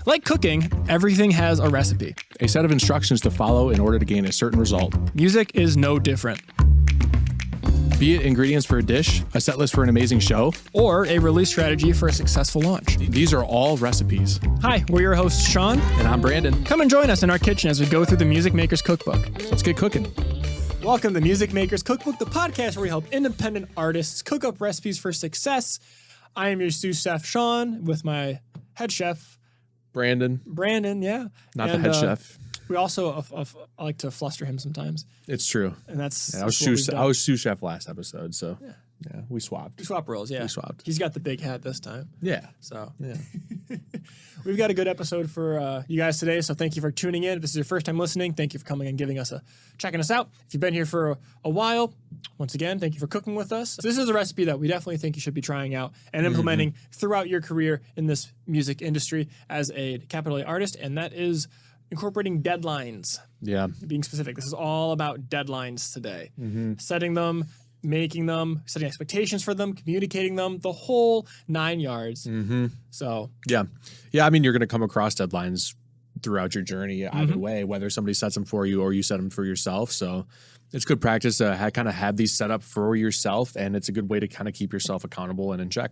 Like cooking, everything has a recipe. A set of instructions to follow in order to gain a certain result. Music is no different. Be it ingredients for a dish, a set list for an amazing show, Or a release strategy for a successful launch. these are all recipes. Hi, we're your hosts, Sean. And I'm Brandon. Come and join us in our kitchen as we go through the Music Maker's Cookbook. Let's get cooking. Welcome to Music Maker's Cookbook, the podcast where we help independent artists cook up recipes for success. I am your sous chef, Sean, with my head chef, Brandon, yeah. not the head chef. We also I like to fluster him sometimes, It's true. and that's I was sous chef last episode, so yeah, we swapped. We swap roles, yeah. We swapped. He's got the big hat this time. Yeah. So Yeah. we've got a good episode for you guys today. So thank you for tuning in. If this is your first time listening, thank you for coming and checking us out. If you've been here for a while, once again, thank you for cooking with us. This is a recipe that we definitely think you should be trying out and implementing throughout your career in this music industry as a capital A artist, and that is incorporating deadlines. Yeah. Being specific, this is all about deadlines today. Setting them, making them, setting expectations for them, communicating them, the whole 9 yards. So Yeah. Yeah. I mean, you're going to come across deadlines throughout your journey either way, whether somebody sets them for you or you set them for yourself. So it's good practice to kind of have these set up for yourself. And it's a good way to kind of keep yourself accountable and in check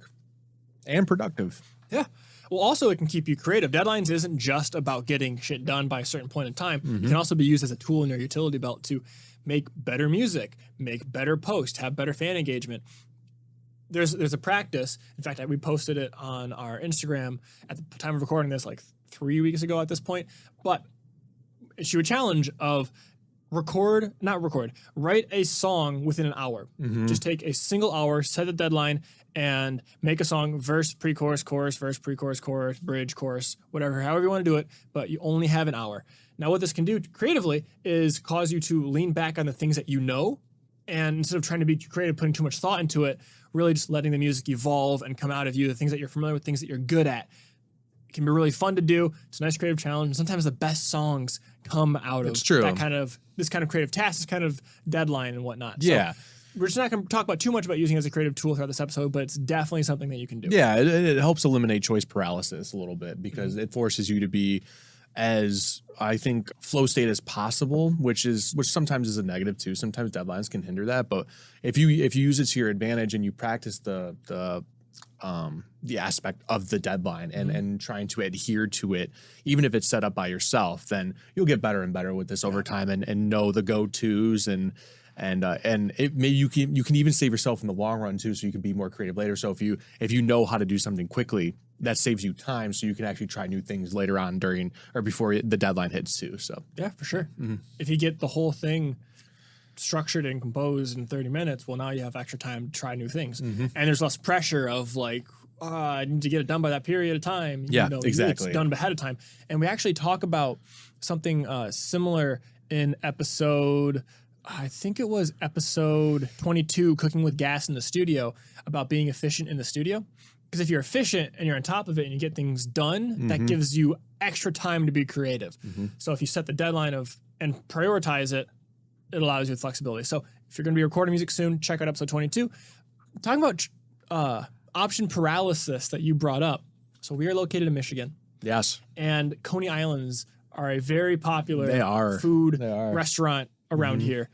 and productive. yeah. Well, also, it can keep you creative. Deadlines isn't just about getting shit done by a certain point in time. It can also be used as a tool in your utility belt to make better music, make better posts, have better fan engagement. There's a practice. In fact, we posted it on our Instagram at the time of recording this like 3 weeks ago at this point. But issue a challenge of write a song within an hour. Just take a single hour, set a deadline, and make a song, verse, pre-chorus, chorus, verse, pre-chorus, chorus, bridge, chorus, whatever, however you want to do it, but you only have an hour. Now, what this can do creatively is cause you to lean back on the things that you know, and instead of trying to be creative, putting too much thought into it, really just letting the music evolve and come out of you, the things that you're familiar with, things that you're good at. It can be really fun to do. It's a nice creative challenge. And sometimes the best songs come out of this kind of creative task, this kind of deadline and whatnot. Yeah. So we're just not going to talk about too much about using it as a creative tool throughout this episode, but it's definitely something that you can do. Yeah. It helps eliminate choice paralysis a little bit because it forces you to be as, I think, flow state as possible, which sometimes is a negative too. Sometimes deadlines can hinder that. But if you use it to your advantage and you practice the aspect of the deadline and trying to adhere to it, even if it's set up by yourself, then you'll get better and better with this over time and know the go-tos and maybe you can even save yourself in the long run too, so you can be more creative later. So if you know how to do something quickly, that saves you time, so you can actually try new things later on during or before the deadline hits too. So yeah, for sure. If you get the whole thing structured and composed in 30 minutes, well, now you have extra time to try new things, and there's less pressure of like, I need to get it done by that period of time. Yeah, exactly. It's done ahead of time. And we actually talk about something similar in episode, I think it was episode 22, Cooking with Gas in the Studio, about being efficient in the studio. Because if you're efficient and you're on top of it and you get things done, that gives you extra time to be creative. So if you set the deadline and prioritize it, it allows you the flexibility. So if you're going to be recording music soon, check out episode 22. Talking about option paralysis that you brought up. So we are located in Michigan. yes, And Coney Islands are a very popular food restaurant around here.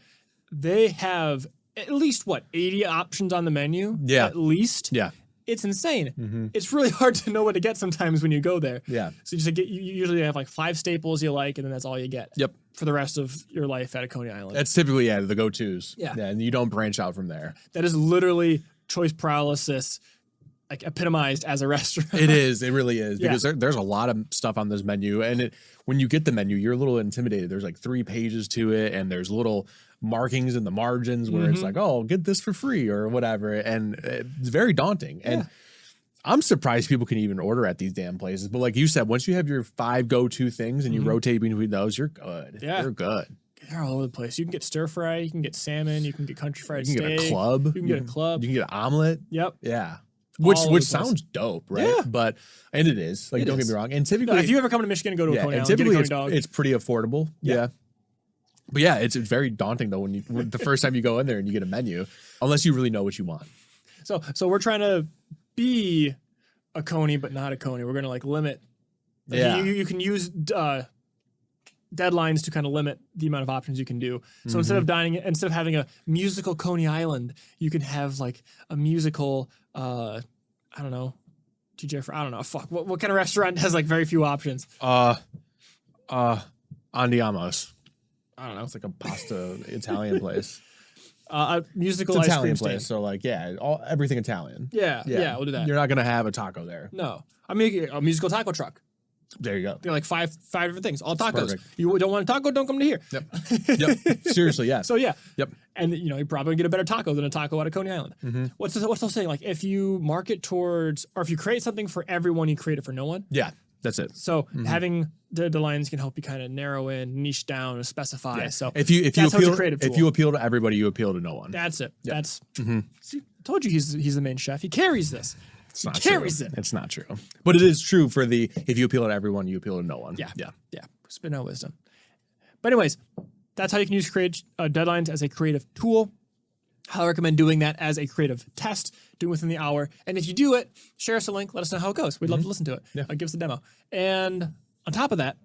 They have at least, 80 options on the menu? Yeah. At least? yeah, It's insane. It's really hard to know what to get sometimes when you go there. yeah. So you usually have like 5 staples you like, and then that's all you get. Yep. For the rest of your life at a Coney Island. That's typically the go-tos. Yeah. And you don't branch out from there. That is literally choice paralysis, like epitomized as a restaurant. It is. It really is. Yeah. Because there's a lot of stuff on this menu. And when you get the menu, you're a little intimidated. There's like 3 pages to it. And there's little markings in the margins where it's like, oh, get this for free or whatever. And it's very daunting. And I'm surprised people can even order at these damn places. But like you said, once you have your 5 go-to things and you rotate between those, you're good. Yeah. You're good. They're all over the place. You can get stir fry, you can get salmon, you can get country fried steak. You can get a club. You can get a club. You can get an omelet. Yep. Yeah. All Which over the sounds dope, right? Yeah. And it is. Like, don't get me wrong. And typically, If you ever come to Michigan and go to a Coney Island, typically get a Coney dog. it's pretty affordable. Yeah. But yeah, it's very daunting though when the first time you go in there and you get a menu, unless you really know what you want. So we're trying to be a Coney, but not a Coney. We're going to like limit Like Yeah. you can use deadlines to kind of limit the amount of options you can do. So instead of having a musical Coney Island, you can have like a musical, I don't know, I don't know. Fuck. What kind of restaurant has like very few options? Andiamo's. I don't know. It's like a pasta Italian place. A musical It's ice Italian cream place, stand. so like everything Italian. Yeah, we'll do that. You're not gonna have a taco there. No, I mean a musical taco truck. There you go. They're like five different things, all tacos. Perfect. You don't want a taco? Don't come to here. Yep. Yep. Seriously, yeah. So yeah. Yep. And you're probably gonna get a better taco than a taco out of Coney Island. What's the saying? Like if you market towards, or if you create something for everyone, you create it for no one. Yeah, that's it. So having the lines can help you kind of narrow in, niche down, and specify. Yeah. So if you that's how it's a appeal creative if tool. you appeal to everybody, you appeal to no one. That's it. That's see, I told you he's the main chef. He carries this. It's not carries true. it. It's not true. But it is true for if you appeal to everyone, you appeal to no one. Yeah. Yeah. Yeah. Spit out wisdom. But anyways, that's how you can use deadlines as a creative tool. I recommend doing that as a creative test, doing within the hour. And if you do it, share us a link. Let us know how it goes. We'd love to listen to it. Yeah. Give us a demo. And on top of that,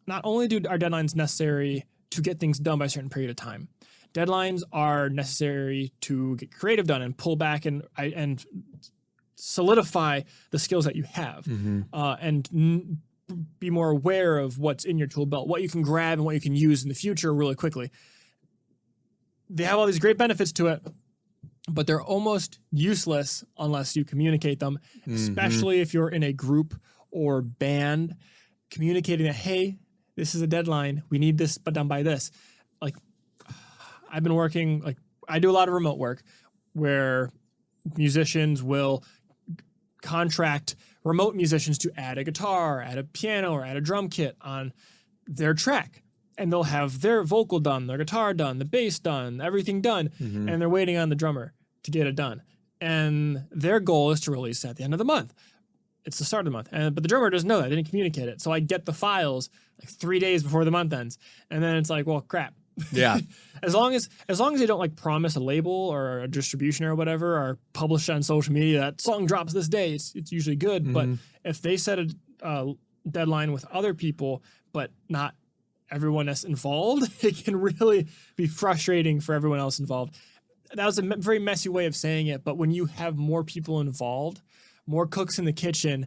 not only do our deadlines necessary to get things done by a certain period of time, deadlines are necessary to get creative done and pull back and solidify the skills that you have and be more aware of what's in your tool belt, what you can grab and what you can use in the future really quickly. They have all these great benefits to it, but they're almost useless unless you communicate them, especially if you're in a group or band, communicating that, hey, this is a deadline. We need this, but done by this. Like I've been working, like I do a lot of remote work where musicians will contract remote musicians to add a guitar, add a piano, or add a drum kit on their track. And they'll have their vocal done, their guitar done, the bass done, everything done, and they're waiting on the drummer to get it done. And their goal is to release at the end of the month. It's the start of the month. But the drummer doesn't know that. They didn't communicate it. So I get the files like 3 days before the month ends. And then it's like, well, crap. Yeah. As long as they don't like promise a label or a distribution or whatever, or publish on social media that song drops this day, it's usually good. But if they set a deadline with other people, but not everyone that's involved, it can really be frustrating for everyone else involved. That was a very messy way of saying it, but when you have more people involved, more cooks in the kitchen,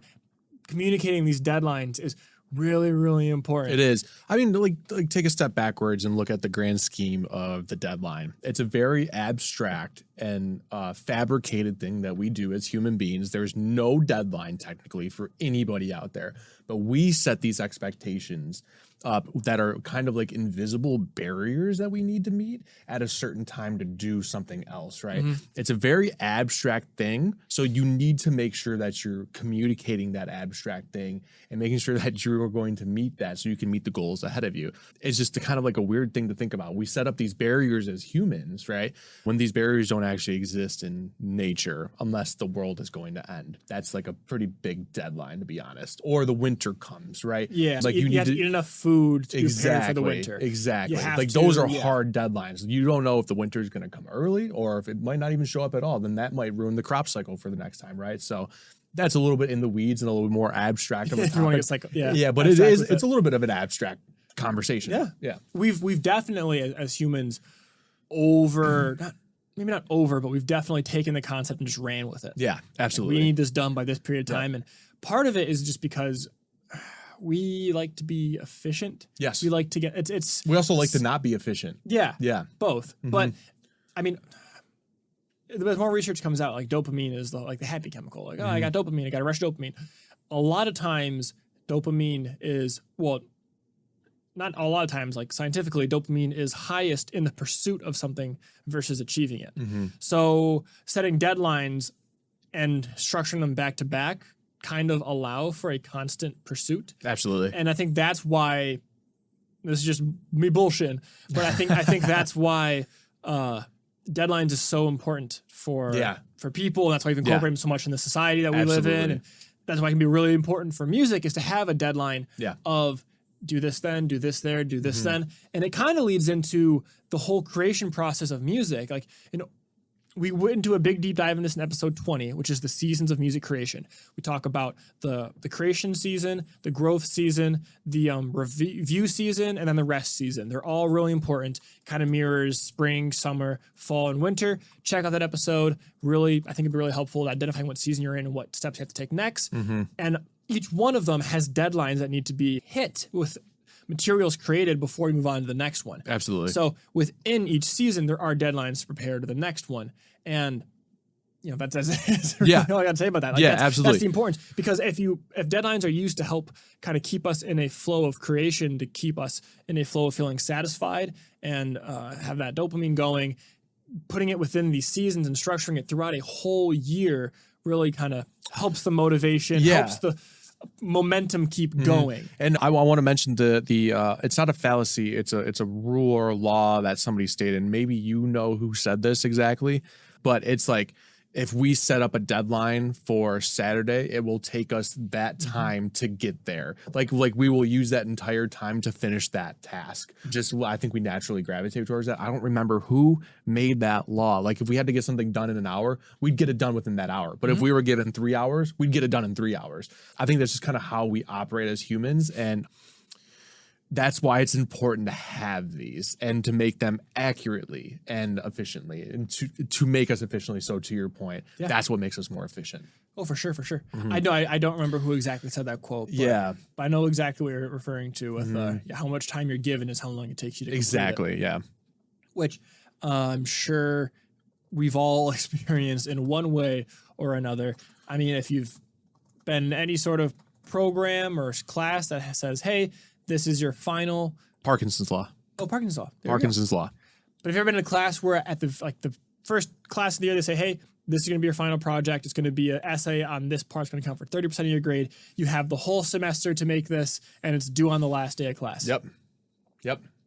communicating these deadlines is really, really important. It is. I mean, like take a step backwards and look at the grand scheme of the deadline. It's a very abstract and fabricated thing that we do as human beings. There's no deadline technically for anybody out there, but we set these expectations that are kind of like invisible barriers that we need to meet at a certain time to do something else, right? It's a very abstract thing. So you need to make sure that you're communicating that abstract thing and making sure that you're going to meet that so you can meet the goals ahead of you. It's just kind of like a weird thing to think about. We set up these barriers as humans, right? When these barriers don't actually exist in nature, unless the world is going to end. That's like a pretty big deadline, to be honest. Or the winter comes, right? Yeah, like you have to eat enough food to prepare for the winter. Exactly. You have Like to, those are yeah. hard deadlines. You don't know if the winter is going to come early or if it might not even show up at all. Then that might ruin the crop cycle for the next time, right? So that's a little bit in the weeds and a little bit more abstract of a Everyone topic. gets like, Yeah, but it's a little bit of an abstract conversation. Yeah. Yeah. We've definitely as humans maybe not over, but we've definitely taken the concept and just ran with it. Yeah, absolutely. We need this done by this period of time. And part of it is just because we like to be efficient. Yes. We like to get it's We also like to not be efficient. yeah. Yeah. Both. But I mean, as more research comes out, like dopamine is the happy chemical. Like, oh, I got dopamine, I got a rush of dopamine. A lot of times dopamine is not a lot of times, like scientifically, dopamine is highest in the pursuit of something versus achieving it. So setting deadlines and structuring them back to back kind of allow for a constant pursuit. Absolutely. And I think that's why this is just me bullshitting, but I think that's why deadlines is so important for people. And that's why we've incorporated them so much in the society that we live in. And that's why it can be really important for music is to have a deadline of do this then, do this there, do this then. And it kind of leads into the whole creation process of music. Like, we went into a big deep dive in this in episode 20, which is the seasons of music creation. We talk about the creation season, the growth season, the review season, and then the rest season. They're all really important. Kind of mirrors spring, summer, fall, and winter. Check out that episode. Really, I think it'd be really helpful to identifying what season you're in and what steps you have to take next. And each one of them has deadlines that need to be hit with materials created before we move on to the next one. Absolutely. So within each season, there are deadlines to prepare to the next one. And, that's really all I got to say about that. Absolutely. That's the importance. Because if deadlines are used to help kind of keep us in a flow of creation, to keep us in a flow of feeling satisfied and have that dopamine going, putting it within these seasons and structuring it throughout a whole year really kind of helps the motivation, helps the momentum keep going. And I want to mention the it's not a fallacy, it's a rule or a law that somebody stated, and maybe you know who said this exactly, but it's like, if we set up a deadline for Saturday, it will take us that time to get there. Like we will use that entire time to finish that task. I think we naturally gravitate towards that. I don't remember who made that law. Like if we had to get something done in an hour, we'd get it done within that hour. But if we were given 3 hours, we'd get it done in 3 hours. I think that's just kind of how we operate as humans. And that's why it's important to have these and to make them accurately and efficiently, and to make us efficiently. So to your point, that's what makes us more efficient. Oh, for sure. I know. I don't remember who exactly said that quote. But, but I know exactly what you're referring to with how much time you're given is how long it takes you to complete it. Which I'm sure we've all experienced in one way or another. I mean, if you've been in any sort of program or class that says, hey, this is your final Parkinson's law. Oh, Parkinson's law. Parkinson's law. But if you've ever been in a class where at the first class of the year, they say, hey, this is going to be your final project. It's going to be an essay on this part. It's going to count for 30% of your grade. You have the whole semester to make this, and it's due on the last day of class. Yep.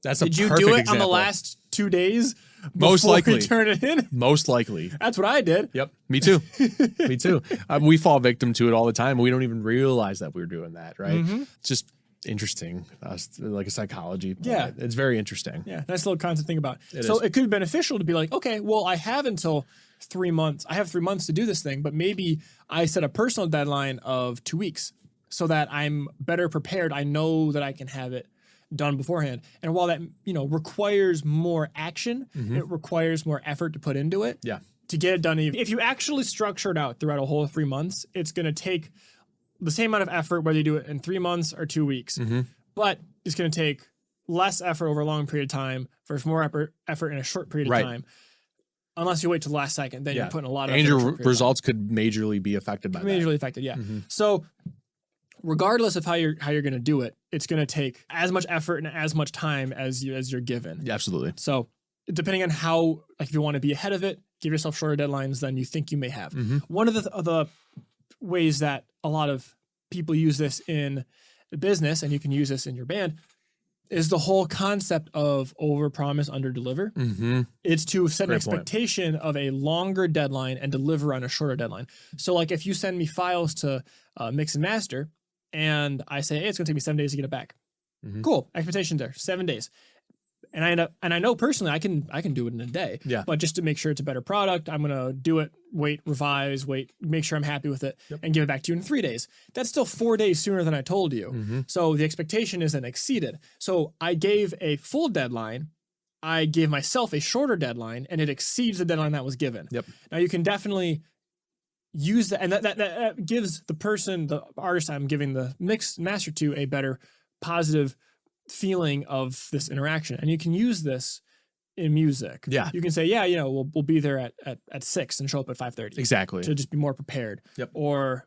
That's Did you do it on the last 2 days? Most likely. You turn it in? Most likely. That's what I did. Yep. Me too. Me too. We fall victim to it all the time. We don't even realize that we're doing that, right? It's just interesting, like a psychology point. Yeah. It's very interesting. Yeah, nice little concept to think about. It could be beneficial to be like, okay, well, I have until 3 months. I have 3 months to do this thing, but maybe I set a personal deadline of 2 weeks so that I'm better prepared. I know that I can have it done beforehand. And while that, requires more action, it requires more effort to put into it. Yeah. To get it done. If you actually structure it out throughout a whole 3 months, it's going to take the same amount of effort whether you do it in 3 months or 2 weeks. But it's going to take less effort over a long period of time versus more effort in a short period of time. Unless you wait till the last second, then you're putting a lot of effort. And your results could majorly be affected by that. Majorly affected, yeah. So regardless of how you're going to do it, it's going to take as much effort and as much time as you're given. Yeah, absolutely. So depending on how, if you want to be ahead of it, give yourself shorter deadlines than you think you may have. One of the ways that a lot of people use this in business, and you can use this in your band, is the whole concept of overpromise, underdeliver. It's to set an expectation of a longer deadline and deliver on a shorter deadline. So like if you send me files to mix and master, and I say, hey, it's gonna take me 7 days to get it back. Cool, expectations there, 7 days. And I know personally I can do it in a day. Yeah. But just to make sure it's a better product, I'm gonna do it, revise, make sure I'm happy with it, and give it back to you in 3 days. That's still 4 days sooner than I told you. So the expectation isn't exceeded. So I gave a full deadline, I gave myself a shorter deadline, and it exceeds the deadline that was given. Now you can definitely use that, and that gives the person, the artist I'm giving the mix master to, a better positive feeling of this interaction. And you can use this in music. Yeah. You can say, we'll be there at 6 and show up at 5:30. Exactly. To just be more prepared. Or,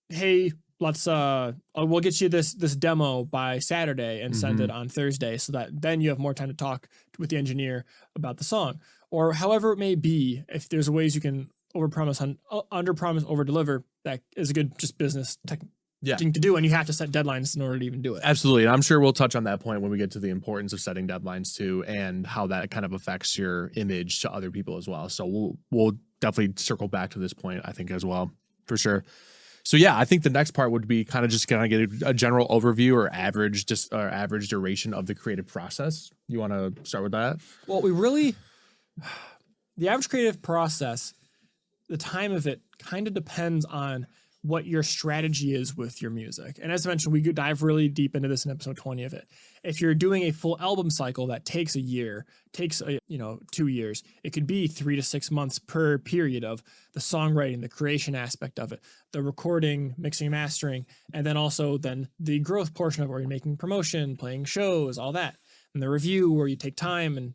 hey, let's we'll get you this demo by Saturday and send it on Thursday, so that then you have more time to talk with the engineer about the song. Or however it may be, if there's ways you can overpromise, underpromise, overdeliver, that is a good just business thing to do, and you have to set deadlines in order to even do it. Absolutely. And I'm sure we'll touch on that point when we get to the importance of setting deadlines too, and how that kind of affects your image to other people as well. So we'll definitely circle back to this point, I think, as well, for sure. So yeah, I think the next part would be kind of just kind of get a general overview or average duration of the creative process. You want to start with that? Well, we really the average creative process, the time of it kind of depends on what your strategy is with your music. And as I mentioned, we could dive really deep into this in episode 20 of it. If you're doing a full album cycle that takes a year, takes 2 years, it could be 3 to 6 months per period of the songwriting, the creation aspect of it, the recording, mixing, mastering, and then also the growth portion of it where you're making promotion, playing shows, all that. And the review where you take time and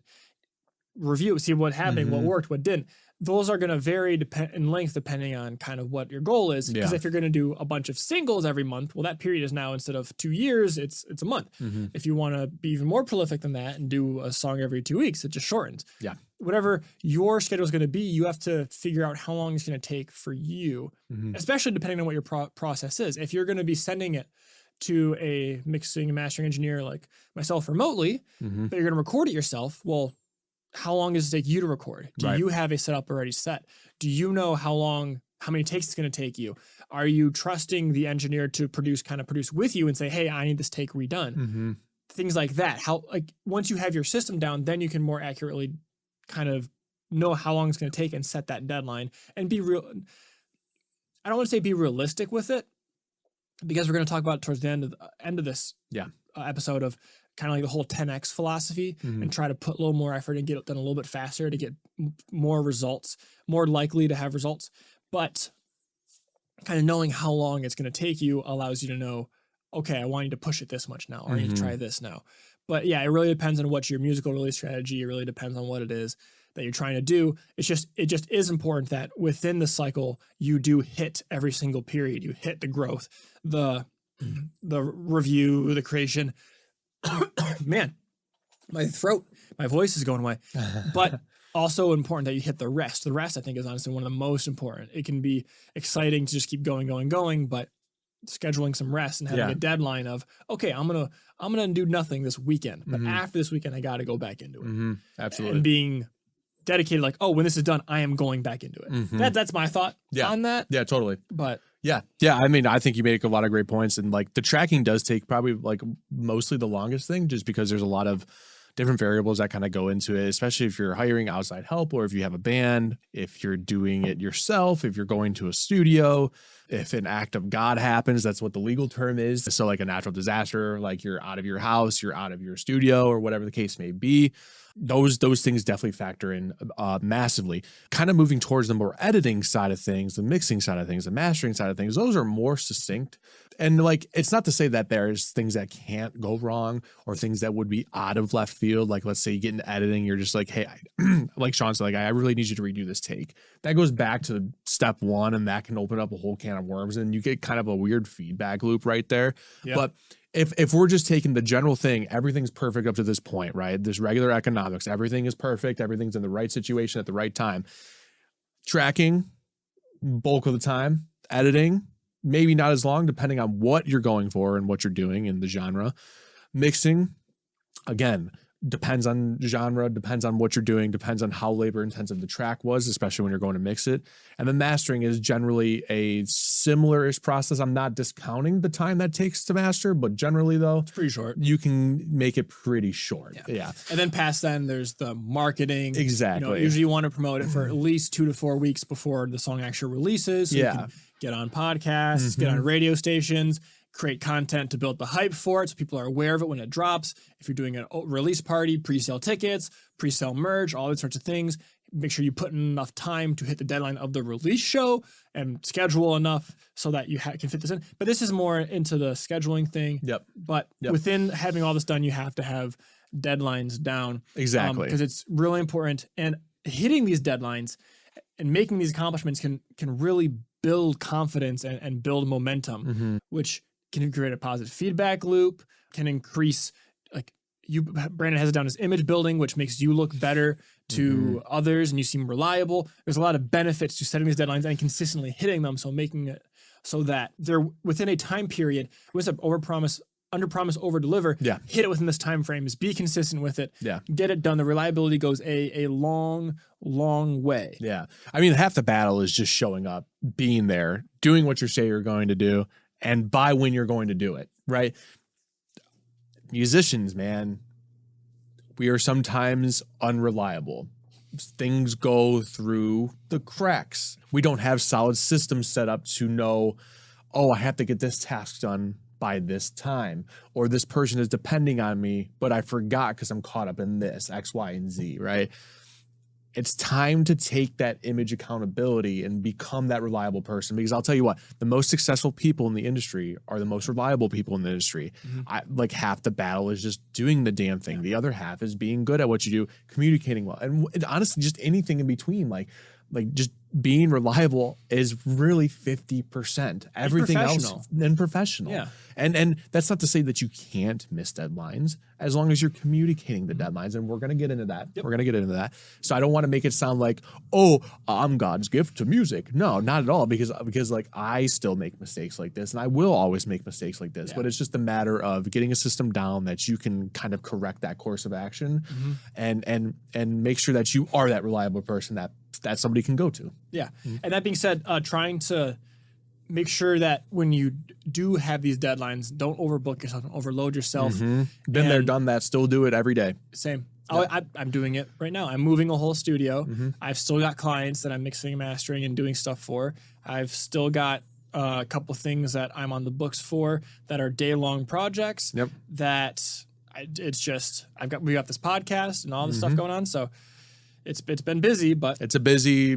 review, see what happened, what worked, what didn't. Those are going to vary in length depending on kind of what your goal is. Because if you're going to do a bunch of singles every month, well, that period is now, instead of 2 years, it's a month. If you want to be even more prolific than that and do a song every 2 weeks, it just shortens. Yeah. Whatever your schedule is going to be, you have to figure out how long it's going to take for you, especially depending on what your process is. If you're going to be sending it to a mixing and mastering engineer like myself remotely, but you're going to record it yourself, well, how long does it take you to record? Do you have a setup already set? Do you know how many takes it's going to take you? Are you trusting the engineer to produce with you and say, hey, I need this take redone? Things like that. Once you have your system down, then you can more accurately kind of know how long it's going to take and set that deadline and be real. I don't want to say be realistic with it, because we're going to talk about it towards the end of this episode of kind of like the whole 10x philosophy, and try to put a little more effort and get it done a little bit faster to get more results, more likely to have results. But kind of knowing how long it's going to take you allows you to know, okay, I want you to push it this much now, or I need to try this now. But yeah, it really depends on what your musical release strategy, it really depends on what it is that you're trying to do. It just is important that within the cycle, you do hit every single period. You hit the growth, the review, the creation. Man, my voice is going away. But also important that you hit the rest. The rest, I think, is honestly one of the most important. It can be exciting to just keep going, but scheduling some rest and having a deadline of, okay, I'm gonna do nothing this weekend, but after this weekend, I got to go back into it. Absolutely. And being dedicated, like, oh, when this is done, I am going back into it. That's my thought on that. Yeah, totally. But yeah. I mean, I think you make a lot of great points, and like the tracking does take probably like mostly the longest thing, just because there's a lot of different variables that kind of go into it, especially if you're hiring outside help, or if you have a band, if you're doing it yourself, if you're going to a studio, if an act of God happens, that's what the legal term is. So like a natural disaster, like you're out of your house, you're out of your studio, or whatever the case may be. Those things definitely factor in massively. Kind of moving towards the more editing side of things, the mixing side of things, the mastering side of things, those are more succinct. And like, it's not to say that there's things that can't go wrong or things that would be out of left field. Like, let's say you get into editing, you're just like, hey, like Sean said, like, I really need you to redo this take. That goes back to step one, and that can open up a whole can of worms, and you get kind of a weird feedback loop right there. Yep. But if we're just taking the general thing, everything's perfect up to this point, right? There's regular economics. Everything is perfect. Everything's in the right situation at the right time. Tracking, bulk of the time. Editing, maybe not as long, depending on what you're going for and what you're doing in the genre. Mixing, again, depends on genre, depends on what you're doing, depends on how labor intensive the track was, especially when you're going to mix it. And then mastering is generally a similar-ish process. I'm not discounting the time that takes to master, but generally though, it's pretty short. You can make it pretty short. Yeah. And then past then there's the marketing. Exactly. Usually you want to promote it for at least 2 to 4 weeks before the song actually releases. So you can get on podcasts, get on radio stations, create content to build the hype for it so people are aware of it when it drops. If you're doing a release party, pre-sale tickets, pre-sale merch, all these sorts of things, make sure you put in enough time to hit the deadline of the release show and schedule enough so that you can fit this in. But this is more into the scheduling thing. But within having all this done, you have to have deadlines down. Exactly. Because it's really important. And hitting these deadlines and making these accomplishments can really build confidence and build momentum, which can create a positive feedback loop, can increase, like Brandon has it down as image building, which makes you look better to others and you seem reliable. There's a lot of benefits to setting these deadlines and consistently hitting them. So making it so that they're within a time period, with an under promise, over deliver, hit it within this time frame, is be consistent with it, get it done. The reliability goes a long way. Yeah. I mean, half the battle is just showing up, being there, doing what you say you're going to do, and by when you're going to do it, right? Musicians, man, we are sometimes unreliable. things go through the cracks. We don't have solid systems set up to know, oh, I have to get this task done by this time, or this person is depending on me, but I forgot because I'm caught up in this X, Y, and Z, right? It's time to take that image accountability and become that reliable person, because I'll tell you what, the most successful people in the industry are the most reliable people in the industry. Like half the battle is just doing the damn thing. The other half is being good at what you do, communicating well, and honestly, just anything in between. Like just being reliable is really 50%. Everything else and professional. Yeah. And that's not to say that you can't miss deadlines as long as you're communicating the deadlines. And we're going to get into that. We're going to get into that. So I don't want to make it sound like, oh, I'm God's gift to music. No, not at all. Because like I still make mistakes like this, and I will always make mistakes like this. But it's just a matter of getting a system down that you can kind of correct that course of action and make sure that you are that reliable person that somebody can go to. Yeah. And that being said, trying to make sure that when you do have these deadlines, don't overbook yourself, don't overload yourself. Been there, done that, still do it every day. Same. I'm doing it right now. I'm moving a whole studio. I've still got clients that I'm mixing and mastering and doing stuff for. I've still got a couple things that I'm on the books for that are day-long projects that it's just, we got this podcast and all this stuff going on. So it's been busy, but it's a busy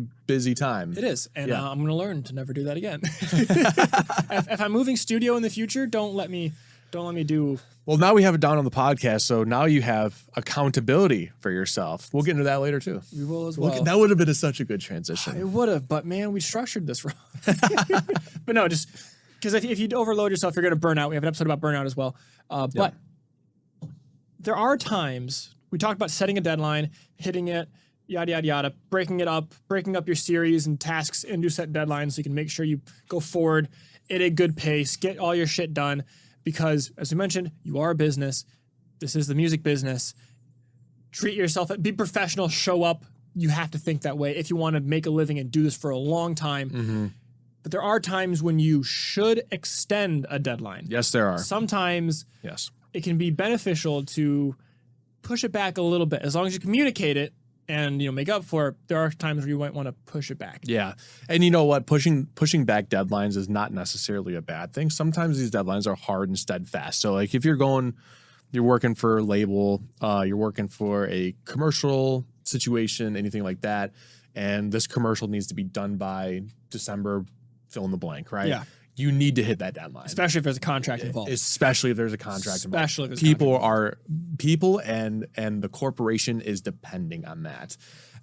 time. It is, and I'm going to learn to never do that again. If I'm moving studio in the future, don't let me do. Well, now we have it down on the podcast, so now you have accountability for yourself. We'll get into that later too. We will as well. That would have been such a good transition. It would have, but man, we structured this wrong. But no, just because if you overload yourself, you're going to burn out. We have an episode about burnout as well. But there are times we talked about setting a deadline, hitting it, yada, yada, yada, breaking up your series and tasks into set deadlines so you can make sure you go forward at a good pace, get all your shit done. Because, as we mentioned, you are a business. This is the music business. Treat yourself, be professional, show up. You have to think that way if you want to make a living and do this for a long time. But there are times when you should extend a deadline. Yes, there are. Sometimes it can be beneficial to push it back a little bit. As long as you communicate it and make up for it, there are times where you might want to push it back. Yeah. And you know what? Pushing back deadlines is not necessarily a bad thing. Sometimes these deadlines are hard and steadfast. So like if you're working for a label, you're working for a commercial situation, anything like that, and this commercial needs to be done by December, fill in the blank, right? Yeah. You need to hit that deadline. Especially if there's a contract involved. Especially if there's a contract involved. Especially if there's people and the corporation is depending on that.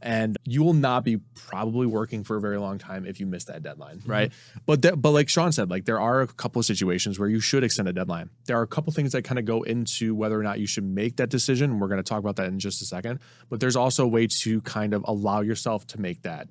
And you will not be probably working for a very long time if you miss that deadline, right? But like Sean said, like there are a couple of situations where you should extend a deadline. There are a couple things that kind of go into whether or not you should make that decision. And we're going to talk about that in just a second. But there's also a way to kind of allow yourself to make that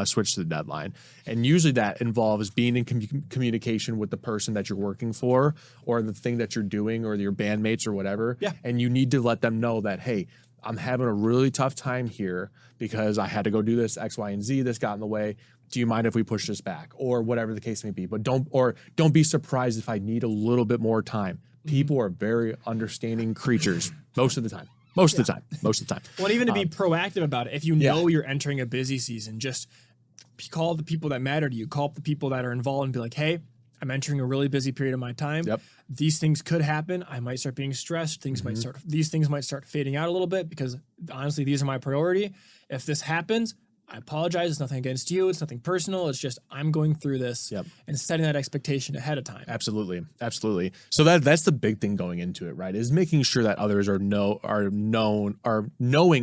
switch to the deadline. And usually that involves being in communication with the person that you're working for or the thing that you're doing or your bandmates or whatever. Yeah. And you need to let them know that, hey, I'm having a really tough time here because I had to go do this X, Y, and Z. This got in the way. Do you mind if we push this back or whatever the case may be? But don't be surprised if I need a little bit more time. People are very understanding creatures most of the time. Most of the time. Well, even to be proactive about it. If you know you're entering a busy season, just call the people that matter to you. Call up the people that are involved and be like, hey, I'm entering a really busy period of my time. These things could happen. I might start being stressed. These things might start fading out a little bit because honestly, these are my priority. If this happens, I apologize. It's nothing against you. It's nothing personal. It's just I'm going through this and setting that expectation ahead of time. Absolutely. So that's the big thing going into it, right? Is making sure that others are knowing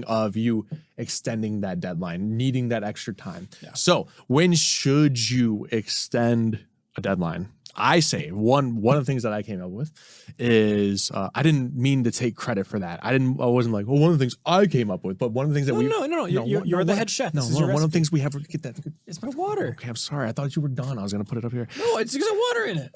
of you extending that deadline, needing that extra time. So when should you extend a deadline? I say one of the things that I came up with is I didn't mean to take credit for that. I wasn't like, well, one of the things I came up with, but one of the things that you're the head chef. No, one of the things we have to get that. It's my water. Okay, I'm sorry. I thought you were done. I was gonna put it up here. No, it's because of water in it.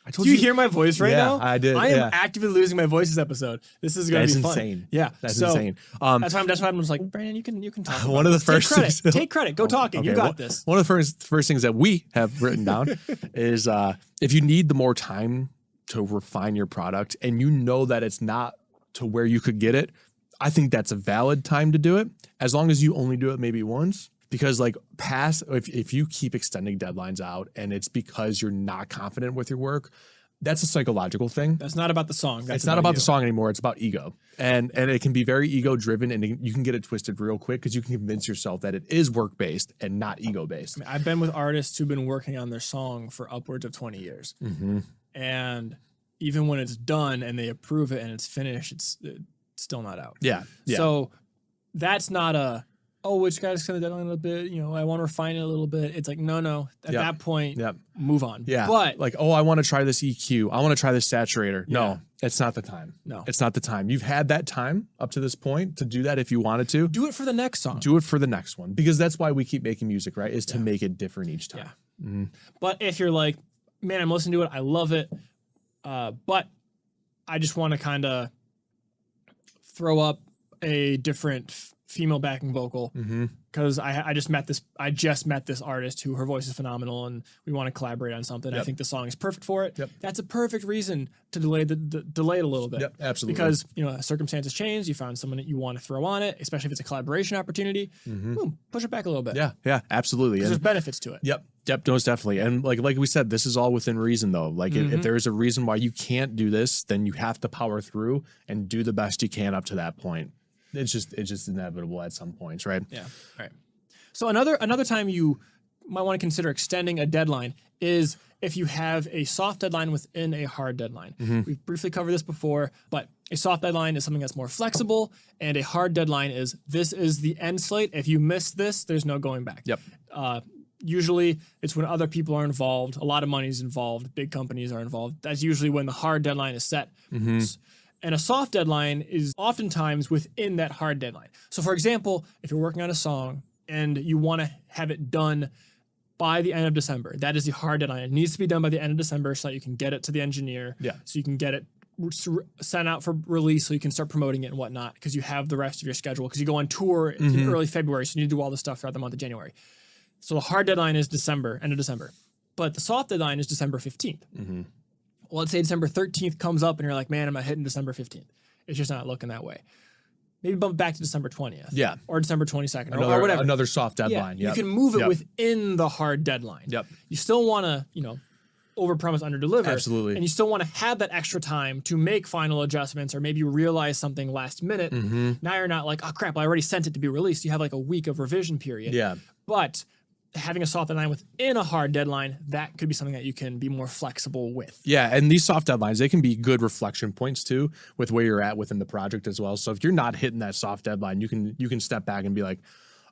I told Do you hear my voice right now? I did. I am actively losing my voice this episode. This is going to be fun. Insane. Yeah, that's insane. That's why I'm just like, Brandon, you can talk. One of the first things. Take credit. Go talking. Okay, you got this. One of the first things that we have written down is if you need the more time to refine your product and you know that it's not to where you could get it, I think that's a valid time to do it, as long as you only do it maybe once. Because like if you keep extending deadlines out and it's because you're not confident with your work, that's a psychological thing. That's not about the song. It's not about the song anymore. It's about ego. And it can be very ego driven, and you can get it twisted real quick because you can convince yourself that it is work based and not ego based. I mean, I've been with artists who've been working on their song for upwards of 20 years. And even when it's done and they approve it and it's finished, it's still not out. Yeah. So that's not we just got to extend the deadline a little bit. You know, I want to refine it a little bit. It's like, no. At that point, move on. Yeah. But like, I want to try this EQ. I want to try this saturator. Yeah. No, it's not the time. No. It's not the time. You've had that time up to this point to do that if you wanted to. Do it for the next song. Do it for the next one. Because that's why we keep making music, right? Is to make it different each time. Yeah. But if you're like, man, I'm listening to it, I love it, but I just want to kind of throw up a different female backing vocal because I just met this artist who her voice is phenomenal and we want to collaborate on something. I think the song is perfect for it. That's a perfect reason to delay it a little bit. Absolutely. Because circumstances change. You found someone that you want to throw on it, especially if it's a collaboration opportunity. Boom, push it back a little bit. Yeah, absolutely. Because there's benefits to it. Yep, most definitely. And like we said, this is all within reason though. Like if there is a reason why you can't do this, then you have to power through and do the best you can up to that point. It's just inevitable at some points, right? Yeah. Right. So another time you might want to consider extending a deadline is if you have a soft deadline within a hard deadline. We've briefly covered this before, but a soft deadline is something that's more flexible, and a hard deadline is this is the end slate. If you miss this, there's no going back. Yep. Usually it's when other people are involved, a lot of money is involved, big companies are involved. That's usually when the hard deadline is set. And a soft deadline is oftentimes within that hard deadline. So for example, if you're working on a song and you want to have it done by the end of December, that is the hard deadline. It needs to be done by the end of December so that you can get it to the engineer. So you can get it sent out for release so you can start promoting it and whatnot because you have the rest of your schedule because you go on tour in early February, so you need to do all this stuff throughout the month of January. So the hard deadline is end of December. But the soft deadline is December 15th. Well, let's say December 13th comes up and you're like, man, I'm not hitting December 15th. It's just not looking that way. Maybe bump it back to December 20th. Yeah. Or December 22nd or whatever. Another soft deadline. You can move it within the hard deadline. You still want to, overpromise, underdeliver. Absolutely. And you still want to have that extra time to make final adjustments or maybe you realize something last minute. Now you're not like, oh crap, I already sent it to be released. You have like a week of revision period. But having a soft deadline within a hard deadline, that could be something that you can be more flexible with. Yeah, and these soft deadlines, they can be good reflection points too with where you're at within the project as well. So if you're not hitting that soft deadline, you can step back and be like,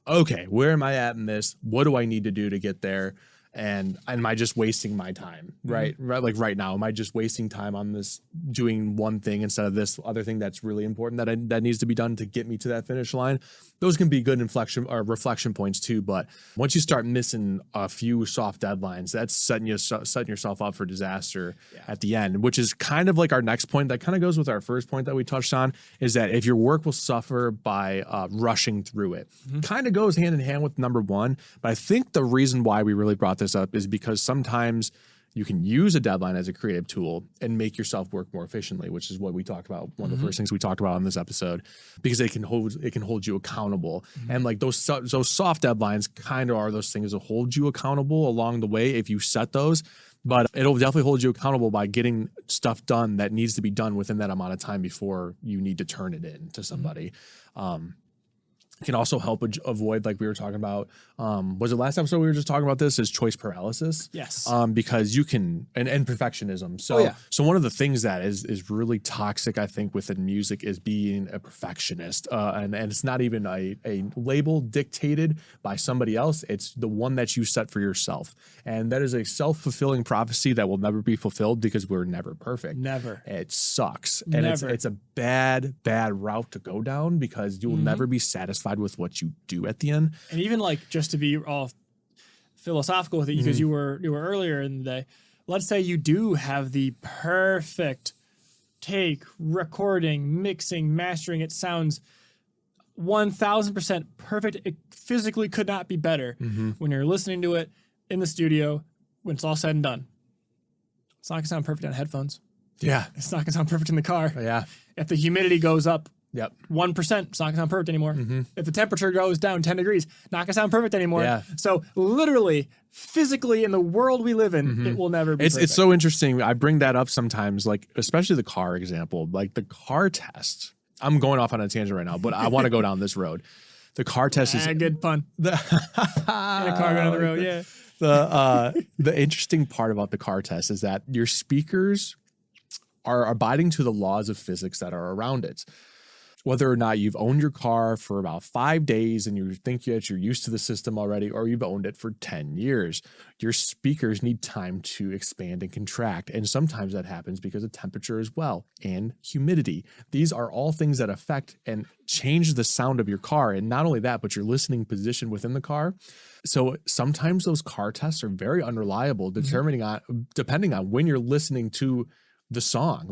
okay, where am I at in this? What do I need to do to get there? And am I just wasting my time, right? Like right now, am I just wasting time on this, doing one thing instead of this other thing that's really important that needs to be done to get me to that finish line? Those can be good inflection or reflection points too. But once you start missing a few soft deadlines, that's setting yourself up for disaster at the end, which is kind of like our next point. That kind of goes with our first point that we touched on, is that if your work will suffer by rushing through it, kind of goes hand in hand with number one. But I think the reason why we really brought this up is because sometimes you can use a deadline as a creative tool and make yourself work more efficiently, which is what we talked about. One of the first things we talked about on this episode, because it can hold you accountable. And like those soft deadlines kind of are those things that hold you accountable along the way if you set those. But it'll definitely hold you accountable by getting stuff done that needs to be done within that amount of time before you need to turn it in to somebody. It can also help avoid, like we were talking about, was it last episode we were just talking about this, is choice paralysis? Yes. Because you can, and perfectionism. So, so one of the things that is really toxic, I think, within music is being a perfectionist. And it's not even a label dictated by somebody else. It's the one that you set for yourself. And that is a self-fulfilling prophecy that will never be fulfilled because we're never perfect. Never. It sucks. And it's a bad route to go down because you will never be satisfied with what you do at the end. And even like, just to be all philosophical with it, because you were earlier in the day, let's say you do have the perfect take, recording, mixing, mastering. It sounds 1000% perfect. It physically could not be better. When you're listening to it in the studio, when it's all said and done, it's not gonna sound perfect on headphones. Yeah. It's not gonna sound perfect in the car. Yeah. If the humidity goes up Yep. 1%, it's not gonna sound perfect anymore. If the temperature goes down 10 degrees, not gonna sound perfect anymore. Yeah. So literally, physically, in the world we live in, it will never be perfect. It's so interesting. I bring that up sometimes, like especially the car example, like the car test. I'm going off on a tangent right now, but I want to go down this road. The car test is good pun. In a car going on the road, yeah. The interesting part about the car test is that your speakers are abiding to the laws of physics that are around it. Whether or not you've owned your car for about 5 days and you think that you're used to the system already, or you've owned it for 10 years, your speakers need time to expand and contract. And sometimes that happens because of temperature as well and humidity. These are all things that affect and change the sound of your car. And not only that, but your listening position within the car. So sometimes those car tests are very unreliable, depending on when you're listening to the song.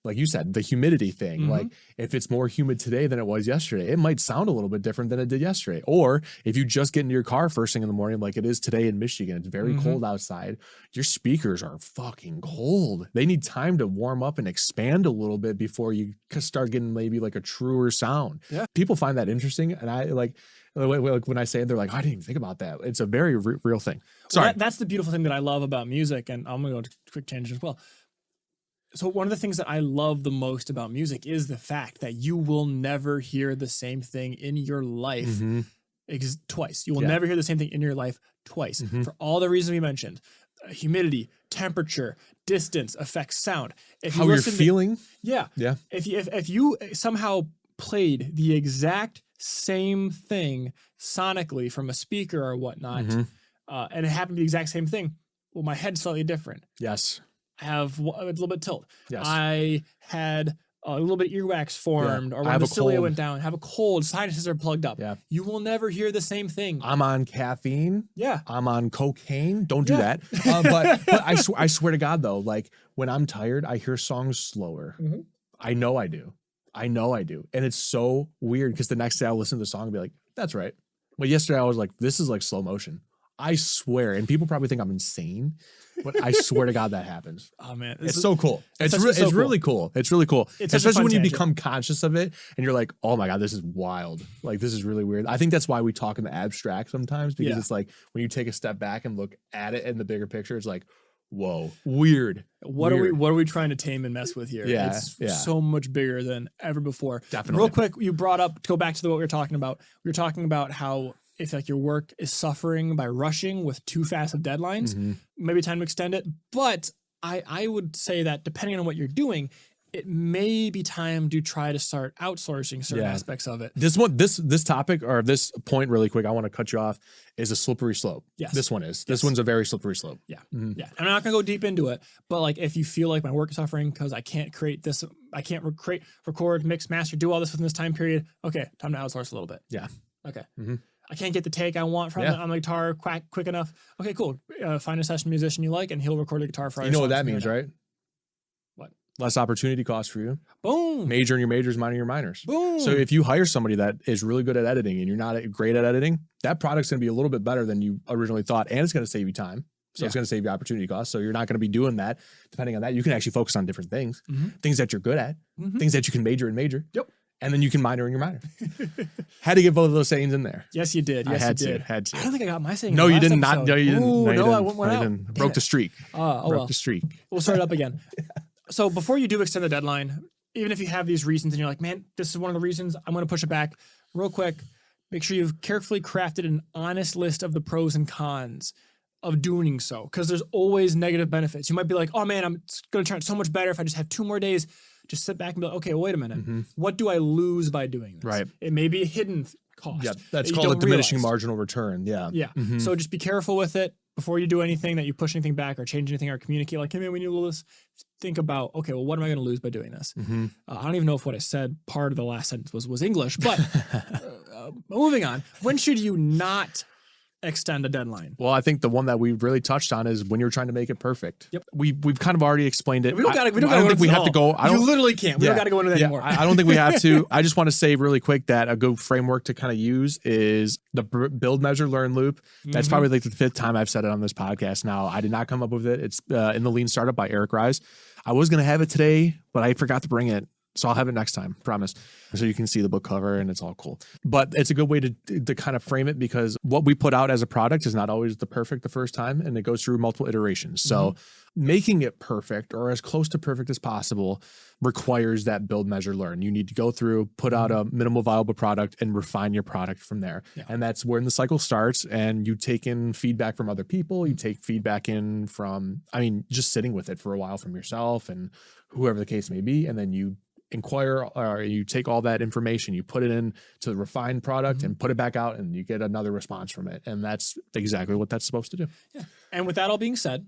Like you said, the humidity thing, like if it's more humid today than it was yesterday, it might sound a little bit different than it did yesterday. Or if you just get into your car first thing in the morning, like it is today in Michigan, it's very cold outside. Your speakers are fucking cold. They need time to warm up and expand a little bit before you start getting maybe like a truer sound. Yeah. People find that interesting. And I like when I say it, they're like, I didn't even think about that. It's a very real thing. Sorry. Well, that's the beautiful thing that I love about music. And I'm going to go to a quick tangent as well. So one of the things that I love the most about music is the fact that you will never hear the same thing in your life twice. You will never hear the same thing in your life twice for all the reasons we mentioned. Humidity, temperature, distance affects sound. If how you're feeling. Yeah. If you somehow played the exact same thing sonically from a speaker or whatnot, and it happened to be the exact same thing, well, my head's slightly different. Yes. I have a little bit tilt. Yes. I had a little bit earwax formed, or when the cilia went down, have a cold, sinuses are plugged up. Yeah. You will never hear the same thing. I'm on caffeine. Yeah. I'm on cocaine. Don't do that. But I swear to God though, like when I'm tired, I hear songs slower. I know I do. And it's so weird because the next day I'll listen to the song and be like, that's right. But yesterday I was like, this is like slow motion. I swear. And people probably think I'm insane, but I swear to God that happens. Oh man. It's so cool. It's so really cool. It's really cool. Especially when you become conscious of it and you're like, oh my God, this is wild. Like, this is really weird. I think that's why we talk in the abstract sometimes, because it's like when you take a step back and look at it in the bigger picture, it's like, whoa, weird. What are we trying to tame and mess with here? Yeah, it's so much bigger than ever before. Definitely. Real quick, you brought up, to go back to what we were talking about. We were talking about how if like your work is suffering by rushing with too fast of deadlines, maybe time to extend it. But I would say that depending on what you're doing, it may be time to try to start outsourcing certain aspects of it. This topic or this point really quick, I want to cut you off, is a slippery slope. Yes. This one is. This one's a very slippery slope. Yeah. Yeah. I'm not going to go deep into it, but like if you feel like my work is suffering because I can't create this, I can't record, mix, master, do all this within this time period. Okay. Time to outsource a little bit. Yeah. Okay. I can't get the take I want from on the guitar quick enough. Okay, cool. Find a session musician you like, and he'll record the guitar for you. You know what that means, right? What? Less opportunity cost for you. Boom. Major in your majors, minor in your minors. Boom. So if you hire somebody that is really good at editing and you're not great at editing, that product's going to be a little bit better than you originally thought, and it's going to save you time. So it's going to save you opportunity costs. So you're not going to be doing that. Depending on that, you can actually focus on different things, things that you're good at, things that you can major in major. Yep. And then you can minor in your minor. Had to get both of those sayings in there. Yes, you did. Yes, you did. Had to. I don't think I got my saying. No, you did not. No, you didn't. Ooh, no, I went out. Broke the streak. Broke the streak. We'll start it up again. So before you do extend the deadline, even if you have these reasons and you're like, man, this is one of the reasons, I'm going to push it back real quick. Make sure you've carefully crafted an honest list of the pros and cons of doing so, because there's always negative benefits. You might be like, oh man, I'm going to turn out so much better if I just have 2 more days. Just sit back and be like, okay, well, wait a minute. What do I lose by doing this? Right. It may be a hidden cost. Yeah, that's called a diminishing marginal return. Yeah. Yeah. So just be careful with it before you do anything, that you push anything back or change anything or communicate. Like, hey, man, when you do this, think about, okay, well, what am I going to lose by doing this? I don't even know if what I said, part of the last sentence was English, but moving on. When should you not extend a deadline? Well, I think the one that we really touched on is when you're trying to make it perfect. Yep. We've kind of already explained it. We don't got to. I don't think we have to go. You literally can't. We don't got to go into that anymore. I don't think we have to. I just want to say really quick that a good framework to kind of use is the build, measure, learn loop. That's probably like the 5th time I've said it on this podcast now. I did not come up with it. It's in the Lean Startup by Eric Ries. I was going to have it today, but I forgot to bring it. So I'll have it next time, promise. So you can see the book cover and it's all cool. But it's a good way to kind of frame it, because what we put out as a product is not always the first time, and it goes through multiple iterations. So making it perfect or as close to perfect as possible requires that build, measure, learn. You need to go through, put out a minimal viable product and refine your product from there. Yeah. And that's when the cycle starts, and you take in feedback from other people. You take feedback in from, just sitting with it for a while from yourself and whoever the case may be. And then you inquire, or you take all that information, you put it in to the refined product and put it back out, and you get another response from it. And that's exactly what that's supposed to do. Yeah. And with that all being said,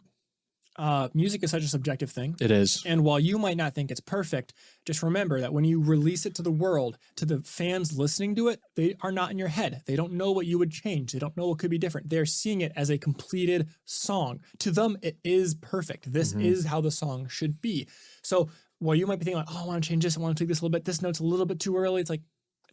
music is such a subjective thing. It is. And while you might not think it's perfect, just remember that when you release it to the world, to the fans listening to it, they are not in your head. They don't know what you would change. They don't know what could be different. They're seeing it as a completed song. To them, it is perfect. This is how the song should be. So while you might be thinking, like, oh, I want to change this, I want to tweak this a little bit, this note's a little bit too early, it's like,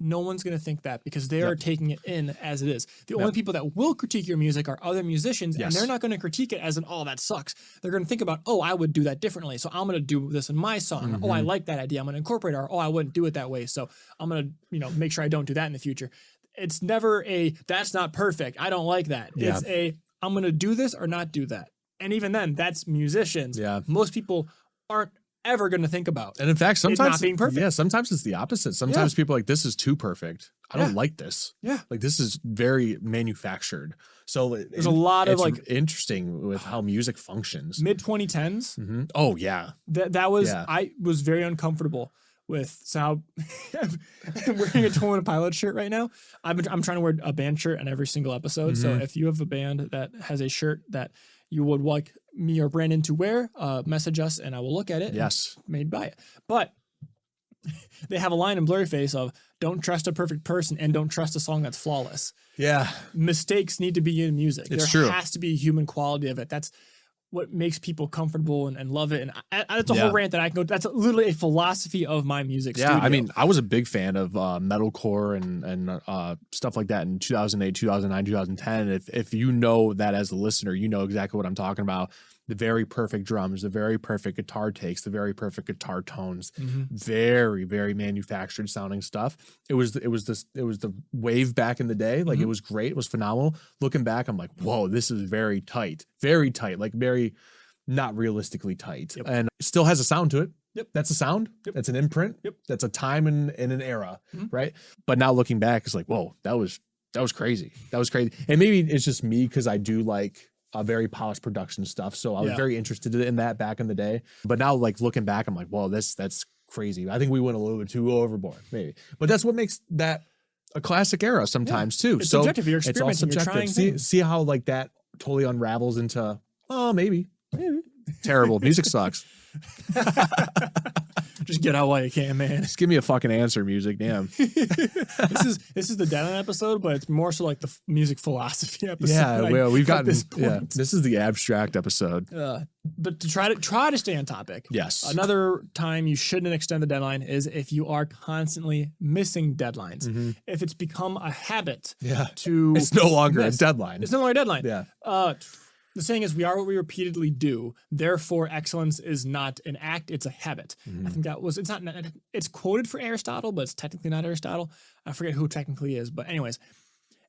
no one's going to think that, because they are taking it in as it is. The only people that will critique your music are other musicians, and they're not going to critique it as an, oh, that sucks. They're going to think about, oh, I would do that differently, so I'm going to do this in my song. Oh, I like that idea, I'm going to incorporate it. Or, oh, I wouldn't do it that way, so I'm going to, make sure I don't do that in the future. It's never a, that's not perfect, I don't like that. Yeah. It's a, I'm going to do this or not do that. And even then, that's musicians. Yeah. Most people aren't ever going to think about. And in fact, sometimes not being perfect. Yeah, sometimes it's the opposite. Sometimes people are like, this is too perfect. I don't like this. Yeah. Like, this is very manufactured. So there's a lot of like interesting with how music functions. Mid 2010s. Oh yeah. That was, I was very uncomfortable with, so I'm wearing a Tone Pilot shirt right now. I'm trying to wear a band shirt in every single episode. So if you have a band that has a shirt that you would like me or Brandon to wear, message us and I will look at it. Yes. Maybe buy it. But they have a line in Blurryface of, don't trust a perfect person and don't trust a song that's flawless. Yeah. Mistakes need to be in music. It's there true. has to be a human quality of it. That's what makes people comfortable and love it. And that's a whole rant that I can go. That's literally a philosophy of my music studio. I mean, I was a big fan of metalcore and stuff like that in 2008, 2009, 2010. If you know that as a listener, you know exactly what I'm talking about. The very perfect drums, the very perfect guitar takes, the very perfect guitar tones, very, very manufactured sounding stuff. It was the wave back in the day. Like it was great. It was phenomenal. Looking back, I'm like, whoa, this is very tight, like very not realistically tight, and it still has a sound to it. Yep. That's a sound. Yep. That's an imprint. Yep. That's a time in an era. Right. But now looking back, it's like, whoa, that was crazy. That was crazy. And maybe it's just me, because I do like very polished production stuff. So I was very interested in that back in the day. But now, like, looking back, I'm like, whoa, that's crazy. I think we went a little bit too overboard, maybe. But that's what makes that a classic era sometimes too. It's so subjective. You're experimenting. It's all subjective. You're trying see how like that totally unravels into, oh, maybe. Terrible. Music sucks. Just get out while you can, man. Just give me a fucking answer, music. Damn. This is the Deadline episode, but it's more so like the music philosophy episode. Yeah, well, we've gotten this. Yeah, this is the abstract episode. But to try to stay on topic. Yes. Another time you shouldn't extend the deadline is if you are constantly missing deadlines. If it's become a habit. Yeah. To it's no longer a deadline. It's no longer a deadline. Yeah. The saying is, we are what we repeatedly do. Therefore, excellence is not an act; it's a habit. I think that was. It's quoted for Aristotle, but it's technically not Aristotle. I forget who technically is, but anyways,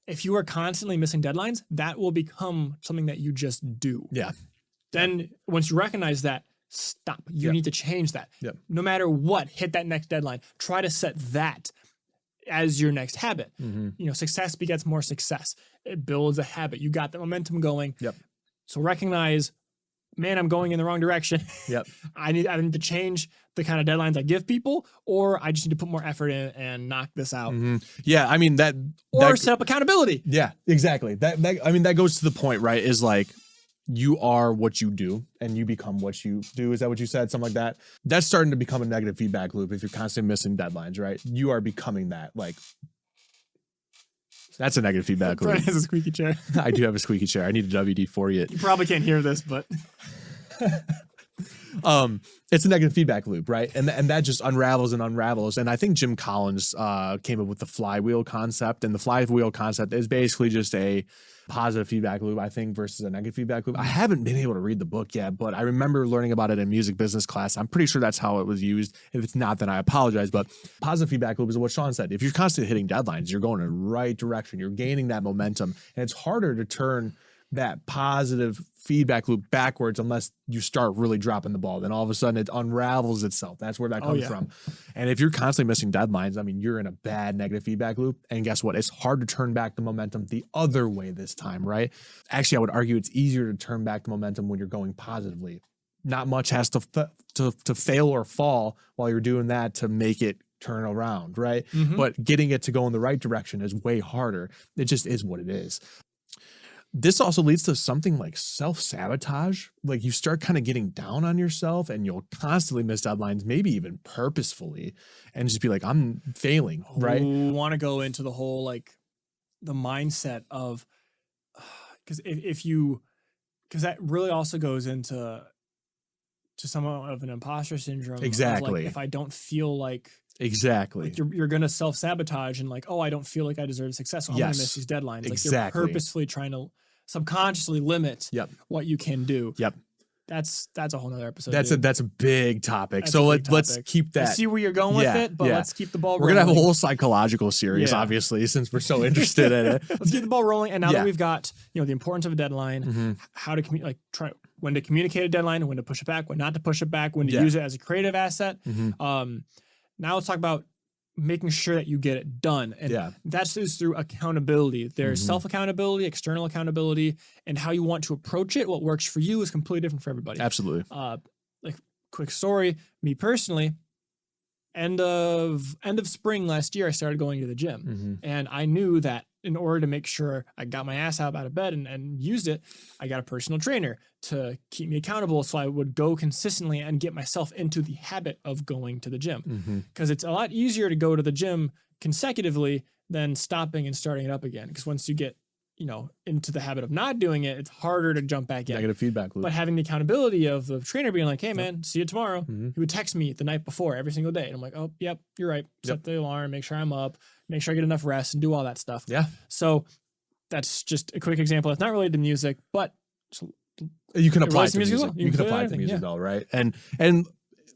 if you are constantly missing deadlines, that will become something that you just do. Yeah. Then once you recognize that, stop. You need to change that. Yep. No matter what, hit that next deadline. Try to set that as your next habit. Success begets more success. It builds a habit. You got the momentum going. Yep. So recognize, man, I'm going in the wrong direction. Yep. I need to change the kind of deadlines I give people, or I just need to put more effort in and knock this out. Yeah, I mean that set up accountability. Yeah, exactly. That goes to the point, right? Is like, you are what you do and you become what you do. Is that what you said? Something like that. That's starting to become a negative feedback loop if you're constantly missing deadlines, right? You are becoming that. Like, that's a negative feedback loop. Brian has a squeaky chair. I do have a squeaky chair. I need a WD-40 it. You probably can't hear this, but It's a negative feedback loop, right? And that just unravels and unravels. And I think Jim Collins came up with the flywheel concept, and the flywheel concept is basically just a positive feedback loop, I think, versus a negative feedback loop. I haven't been able to read the book yet, but I remember learning about it in music business class. I'm pretty sure that's how it was used. If it's not, then I apologize. But positive feedback loop is what Sean said. If you're constantly hitting deadlines, you're going in the right direction. You're gaining that momentum, and it's harder to turn that positive feedback loop backwards unless you start really dropping the ball. Then all of a sudden it unravels itself. That's where that comes from. And if you're constantly missing deadlines, I mean, you're in a bad negative feedback loop. And guess what? It's hard to turn back the momentum the other way this time, right? Actually, I would argue it's easier to turn back the momentum when you're going positively. Not much has to fail or fall while you're doing that to make it turn around, right? But getting it to go in the right direction is way harder. It just is what it is. This also leads to something like self-sabotage. Like you start kind of getting down on yourself and you'll constantly miss deadlines, maybe even purposefully, and just be like, I'm failing, right? I want to go into the whole, like the mindset of, because because that really also goes into somewhat of an imposter syndrome. Exactly. Of like, if I don't feel like, exactly. Like you're going to self-sabotage and like, oh, I don't feel like I deserve success, so I'm going to miss these deadlines. Exactly. Like you're purposefully trying to subconsciously limit what you can do. That's a whole nother episode. That's a big topic. So let's keep that. I see where you're going with it, but let's keep the ball rolling. We're going to have a whole psychological series, obviously, since we're so interested in it. Let's get the ball rolling. And now that we've got, the importance of a deadline, how to when to communicate a deadline, when to push it back, when not to push it back, when to use it as a creative asset. Now let's talk about making sure that you get it done. And that's just through accountability. There's self-accountability, external accountability, and how you want to approach it. What works for you is completely different for everybody. Absolutely. Like quick story, me personally, end of spring last year, I started going to the gym, and I knew that in order to make sure I got my ass out of bed and used it, I got a personal trainer to keep me accountable so I would go consistently and get myself into the habit of going to the gym. Because it's a lot easier to go to the gym consecutively than stopping and starting it up again. Because once you get into the habit of not doing it, it's harder to jump back in. Negative feedback loop. But having the accountability of the trainer being like, hey man, see you tomorrow. He would text me the night before every single day. And I'm like, oh, yep, you're right. Set the alarm, make sure I'm up, make sure I get enough rest and do all that stuff. So that's just a quick example. It's not related to music, but you can apply it to music. You can apply it to music though, right? And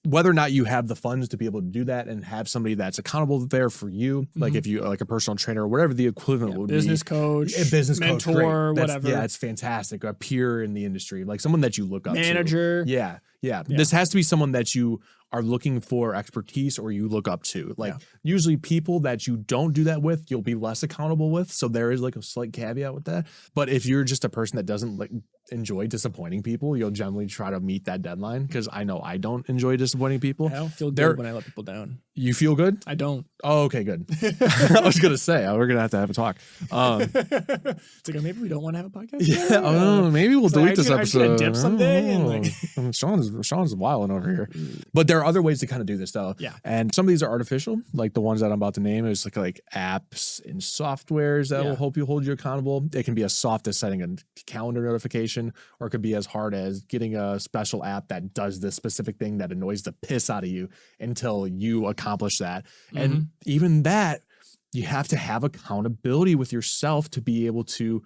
whether or not you have the funds to be able to do that and have somebody that's accountable there for you, like if you like a personal trainer or whatever the equivalent would business be. Coach, a business mentor, coach, whatever. Yeah, it's fantastic. A peer in the industry, like someone that you look up Manager. to. Yeah. This has to be someone that you are looking for expertise or you look up to. Like usually people that you don't do that with, you'll be less accountable with. So there is like a slight caveat with that. But if you're just a person that doesn't like enjoy disappointing people, you'll generally try to meet that deadline. Because I know I don't enjoy disappointing people. I don't feel good when I let people down. You feel good? I don't. Oh, okay, good. I was gonna say we're gonna have to have a talk. It's like maybe we don't want to have a podcast. Yeah, maybe we'll delete this episode. I dip someday and like Sean's wilding over here. But there are other ways to kind of do this though. Yeah. And some of these are artificial, like the ones that I'm about to name. Is like apps and softwares that will help you hold you accountable. It can be as soft as setting a calendar notification, or it could be as hard as getting a special app that does this specific thing that annoys the piss out of you until you accomplish that. And even that, you have to have accountability with yourself to be able to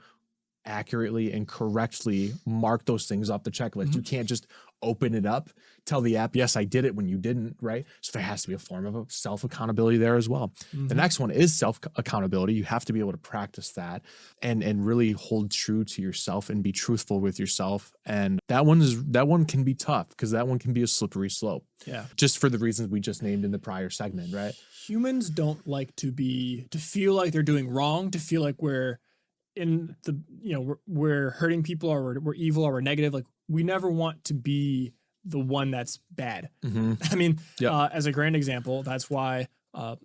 accurately and correctly mark those things off the checklist. You can't just open it up, tell the app, yes, I did it when you didn't, right? So there has to be a form of self-accountability there as well. The next one is self-accountability. You have to be able to practice that and really hold true to yourself and be truthful with yourself. And that one can be tough because that one can be a slippery slope. Yeah. Just for the reasons we just named in the prior segment, right? Humans don't like to feel like they're doing wrong, to feel like we're in the, we're hurting people or we're evil or we're negative. Like we never want to be the one that's bad. I mean, as a grand example, that's why I'm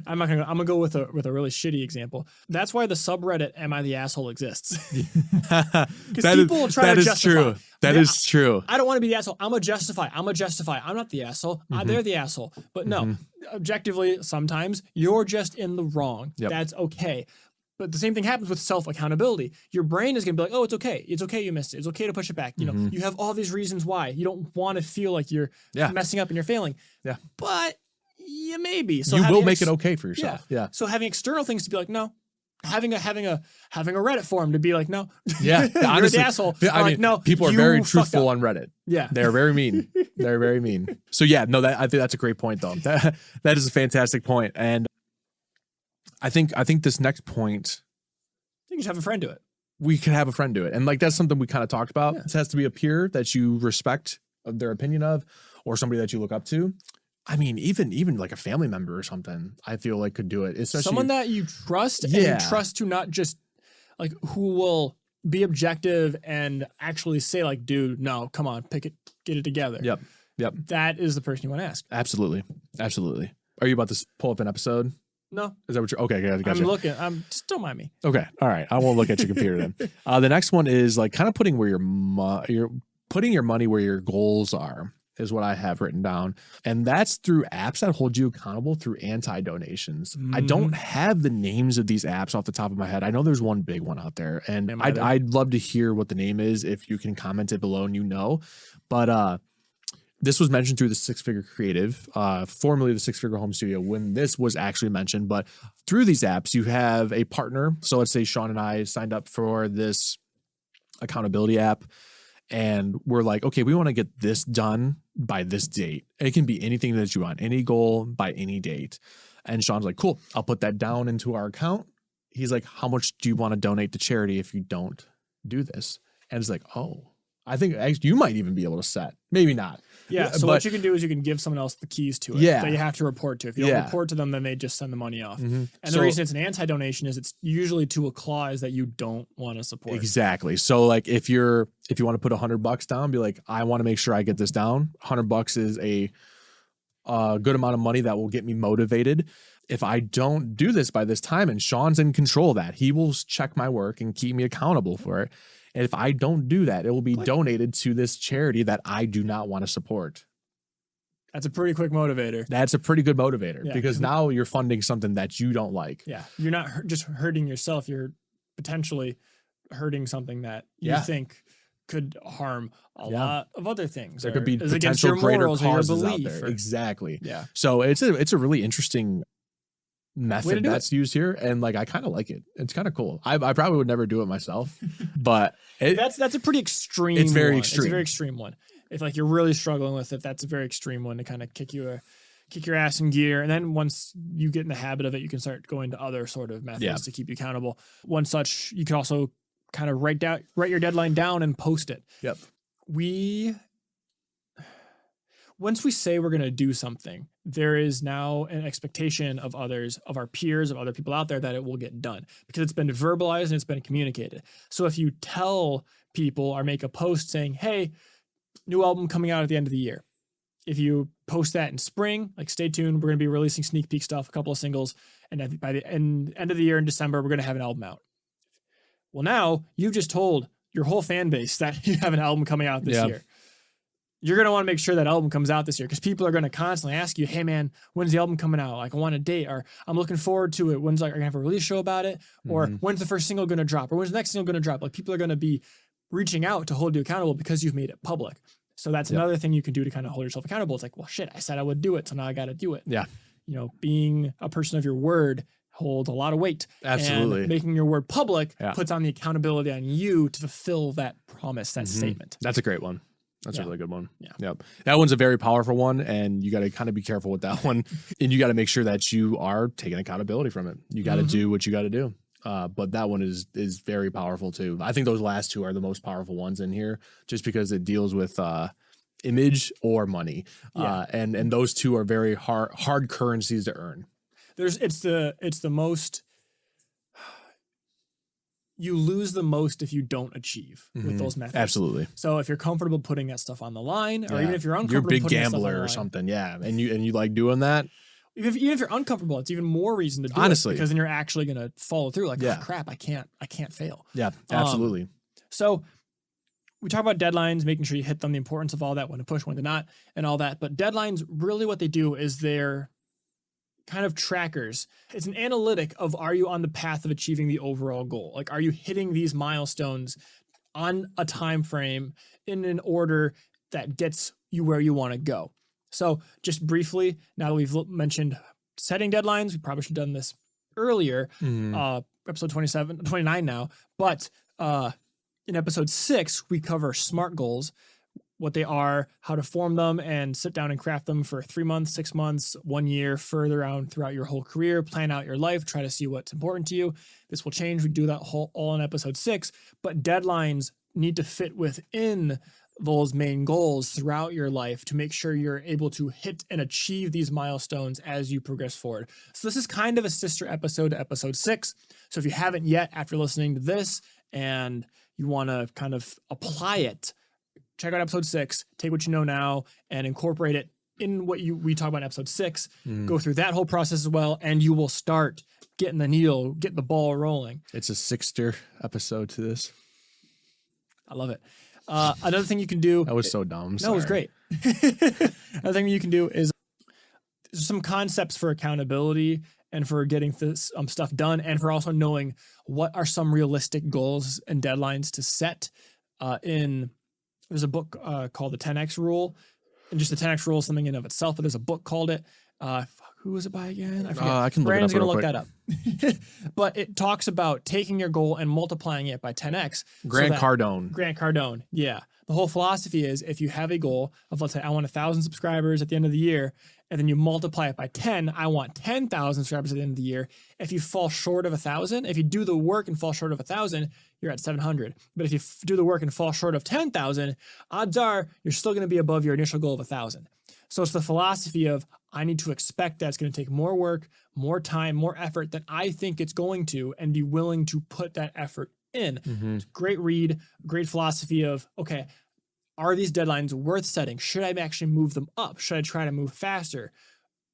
gonna go with a really shitty example. That's why the subreddit "Am I the Asshole" exists. Because people try to justify. True. That is true. I don't want to be the asshole. I'm a justify. I'm not the asshole. They're the asshole. But no, objectively, sometimes you're just in the wrong. That's okay. But the same thing happens with self-accountability. Your brain is going to be like, oh, it's okay. It's okay you missed it. It's okay to push it back. You know, you have all these reasons why. You don't want to feel like you're messing up and you're failing. Yeah. But you may be. So you will make it okay for yourself. Yeah. So having external things to be like, no. Having a Reddit forum to be like, no. Yeah. You're the asshole. I mean, like, no, people are very truthful on Reddit. Yeah. They're very mean. They're very mean. So yeah, no, I think that's a great point though. That is a fantastic point. And I think this next point, I think you should have a friend do it. We can have a friend do it. And like, that's something we kind of talked about. Yeah. It has to be a peer that you respect their opinion of, or somebody that you look up to. I mean, even like a family member or something, I feel like could do it. Especially someone that you trust and trust to not just like who will be objective and actually say like, dude, no, come on, get it together. Yep. That is the person you want to ask. Absolutely. Are you about to pull up an episode? No. Is that what you're okay? Gotcha. I'm looking. Just don't mind me. Okay. All right. I won't look at your computer then. The next one is like kind of putting where you're putting your money where your goals are. Is what I have written down. And that's through apps that hold you accountable through anti-donations. I don't have the names of these apps off the top of my head. I know there's one big one out there, and I'd love to hear what the name is if you can comment it below and you know. But this was mentioned through the Six Figure Creative, formerly the Six Figure Home Studio, when this was actually mentioned. But through these apps, you have a partner. So let's say Sean and I signed up for this accountability app. And we're like, okay, we want to get this done by this date. It can be anything that you want, any goal by any date. And Sean's like, cool, I'll put that down into our account. He's like, how much do you want to donate to charity if you don't do this? And it's like, oh, I think actually you might even be able to set. Maybe not. Yeah. So what you can do is you can give someone else the keys to it that you have to report to. If you don't report to them, then they just send the money off. And the reason it's an anti-donation is it's usually to a clause that you don't want to support. Exactly. So like if you want to put $100 down, be like, I want to make sure I get this down. $100 is a good amount of money that will get me motivated. If I don't do this by this time, and Sean's in control of that, he will check my work and keep me accountable for it. And if I don't do that, it will be donated to this charity that I do not want to support. That's a pretty quick motivator. That's a pretty good motivator because now you're funding something that you don't like. Yeah. You're not just hurting yourself. You're potentially hurting something that you think could harm a lot of other things. There could be potential greater causes out there. Exactly. Yeah. So it's a really interesting method that's used here, and like I kind of like it. It's kind of cool. I probably would never do it myself, but that's a pretty extreme. It's very extreme. It's a very extreme one. If like you're really struggling with it, that's a very extreme one to kind of kick your ass in gear. And then once you get in the habit of it, you can start going to other sort of methods to keep you accountable. One such, you can also kind of write your deadline down and post it. Yep. Once we say we're going to do something, there is now an expectation of others, of our peers, of other people out there that it will get done because it's been verbalized and it's been communicated. So if you tell people or make a post saying, hey, new album coming out at the end of the year. If you post that in spring, like stay tuned, we're going to be releasing sneak peek stuff, a couple of singles. And by the end of the year in December, we're going to have an album out. Well, now you've just told your whole fan base that you have an album coming out this year. You're going to want to make sure that album comes out this year because people are going to constantly ask you, hey man, when's the album coming out? Like I want a date, or I'm looking forward to it. When's are you going to have a release show about it? Or when's the first single going to drop? Or when's the next single going to drop? Like people are going to be reaching out to hold you accountable because you've made it public. So that's another thing you can do to kind of hold yourself accountable. It's like, well, shit, I said I would do it. So now I got to do it. Yeah. You know, being a person of your word holds a lot of weight. Absolutely. And making your word public puts on the accountability on you to fulfill that promise, that statement. That's a great one. That's a really good one. Yeah. Yep. That one's a very powerful one, and you got to kind of be careful with that one. And you got to make sure that you are taking accountability from it. You got to do what you got to do. But that one is very powerful too. I think those last two are the most powerful ones in here, just because it deals with image or money. And those two are very hard currencies to earn. It's the most. You lose the most if you don't achieve with those methods. Absolutely. So if you're comfortable putting that stuff on the line, or even if you're uncomfortable, you're a big gambler or something, and you like doing that. Even if you're uncomfortable, it's even more reason to do it because then you're actually going to follow through. Like, oh, crap, I can't fail. Yeah, absolutely. So we talk about deadlines, making sure you hit them, the importance of all that, when to push, when to not, and all that. But deadlines, really, what they do is they're kind of trackers. It's an analytic of, are you on the path of achieving the overall goal? Like, are you hitting these milestones on a time frame in an order that gets you where you want to go? So just briefly, now that we've mentioned setting deadlines, we probably should have done this earlier, episode 29 now, but in episode 6, we cover SMART goals, what they are, how to form them, and sit down and craft them for 3 months, 6 months, 1 year, further on throughout your whole career, plan out your life, try to see what's important to you. This will change. We do that all in episode 6, but deadlines need to fit within those main goals throughout your life to make sure you're able to hit and achieve these milestones as you progress forward. So this is kind of a sister episode to episode 6. So if you haven't yet, after listening to this and you want to kind of apply it, check out episode 6, take what you know now and incorporate it in what we talk about in episode 6, go through that whole process as well, and you will start getting the needle, getting the ball rolling. It's a sister episode to this. I love it. Another thing you can do. That was so dumb. No, it was great. Another thing you can do is some concepts for accountability and for getting this stuff done, and for also knowing what are some realistic goals and deadlines to set. There's a book called the 10X Rule, and just the 10X Rule is something in of itself, but there's a book called it. Who was it by again? I forget. I can look Brandon's it up going to real look that up. But it talks about taking your goal and multiplying it by 10X. Grant Cardone. Yeah. The whole philosophy is, if you have a goal of, let's say, I want 1,000 subscribers at the end of the year, and then you multiply it by 10, I want 10,000 subscribers at the end of the year. If you fall short of 1,000, if you do the work and fall short of 1,000, you're at 700. But if you do the work and fall short of 10,000, odds are you're still going to be above your initial goal of 1,000. So it's the philosophy of, I need to expect that it's going to take more work, more time, more effort than I think it's going to, and be willing to put that effort in. It's a great read, great philosophy of, okay, are these deadlines worth setting? Should I actually move them up? Should I try to move faster?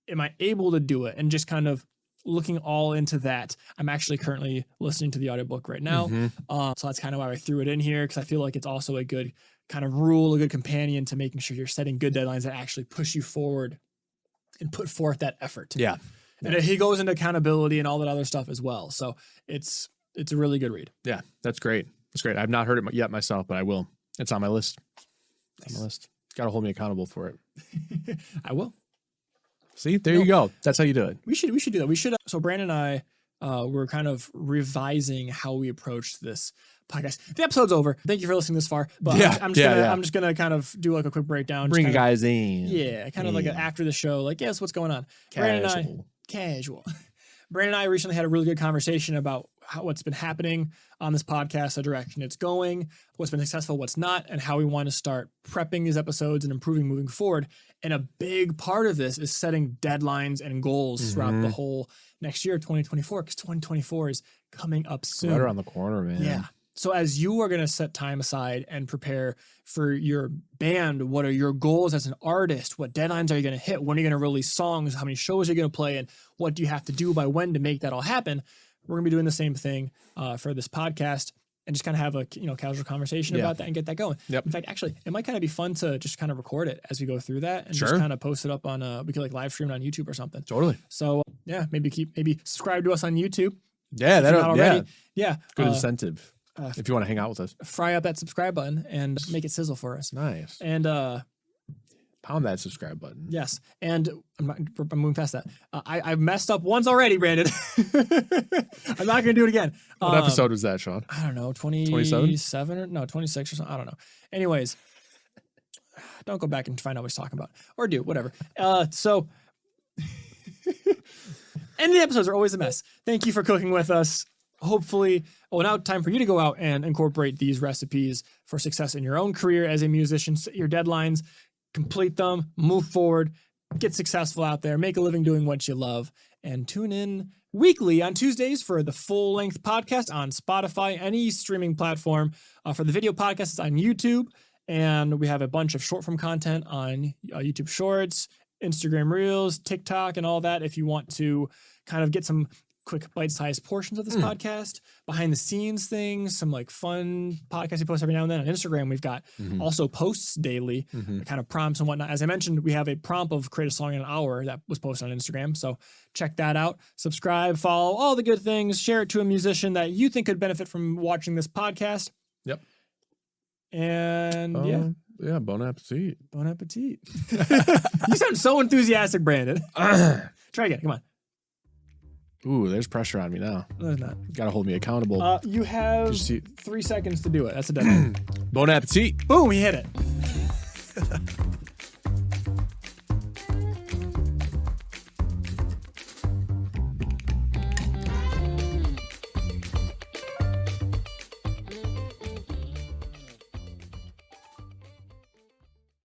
Am I able to do it? And just kind of looking all into that. I'm actually currently listening to the audiobook right now. So that's kind of why I threw it in here, because I feel like it's also a good kind of rule, a good companion to making sure you're setting good deadlines that actually push you forward and put forth that effort. Yeah. And he goes into accountability and all that other stuff as well. So it's a really good read. Yeah, that's great. That's great. I've not heard it yet myself, but I will. It's on my list. It's on my list. Got to hold me accountable for it. I will. See, there you go. That's how you do it. We should do that. We should. So Brandon and I were kind of revising how we approach this podcast. The episode's over. Thank you for listening this far. But I'm just gonna kind of do like a quick breakdown. Bring you guys in. Yeah, kind of like after the show. Like, yes, what's going on? Casual. Brandon and I recently had a really good conversation about what's been happening on this podcast, the direction it's going, what's been successful, what's not, and how we want to start prepping these episodes and improving moving forward. And a big part of this is setting deadlines and goals throughout the whole next year, 2024, because 2024 is coming up soon. Right around the corner, man. Yeah. So as you are going to set time aside and prepare for your band, what are your goals as an artist? What deadlines are you going to hit? When are you going to release songs? How many shows are you going to play? And what do you have to do by when to make that all happen? We're going to be doing the same thing for this podcast, and just kind of have a casual conversation about that and get that going. Yep. In fact, actually, it might kind of be fun to just kind of record it as we go through that and just kind of post it up on we could like live stream it on YouTube or something. Totally. So yeah, maybe subscribe to us on YouTube. Yeah, that's already. Yeah. Good incentive. If you want to hang out with us, fry up that subscribe button and make it sizzle for us. Nice. And pound that subscribe button. Yes. And I'm moving past that. I messed up once already, Brandon. I'm not going to do it again. What episode was that, Sean? I don't know. 27 or no, 26 or something. I don't know. Anyways, don't go back and find out what he's talking about, or do whatever. So end of the episodes are always a mess. Thank you for cooking with us. Hopefully, now time for you to go out and incorporate these recipes for success in your own career as a musician. Set your deadlines, complete them, move forward, get successful out there, make a living doing what you love, and tune in weekly on Tuesdays for the full-length podcast on Spotify, any streaming platform. For the video podcast, it's on YouTube, and we have a bunch of short-form content on YouTube Shorts, Instagram Reels, TikTok, and all that if you want to kind of get some quick bite-sized portions of this podcast, behind the scenes things, some like fun podcasts we post every now and then on Instagram. We've got also posts daily, kind of prompts and whatnot. As I mentioned, we have a prompt of create a song in an hour that was posted on Instagram. So check that out. Subscribe, follow, all the good things. Share it to a musician that you think could benefit from watching this podcast. Yep. And yeah, bon appetit. Bon appetit. You sound so enthusiastic, Brandon. Try again. Come on. Ooh, there's pressure on me now. No, there's not. Got to hold me accountable. You have 3 seconds to do it. That's a deadline. Bon appetit. Boom, he hit it.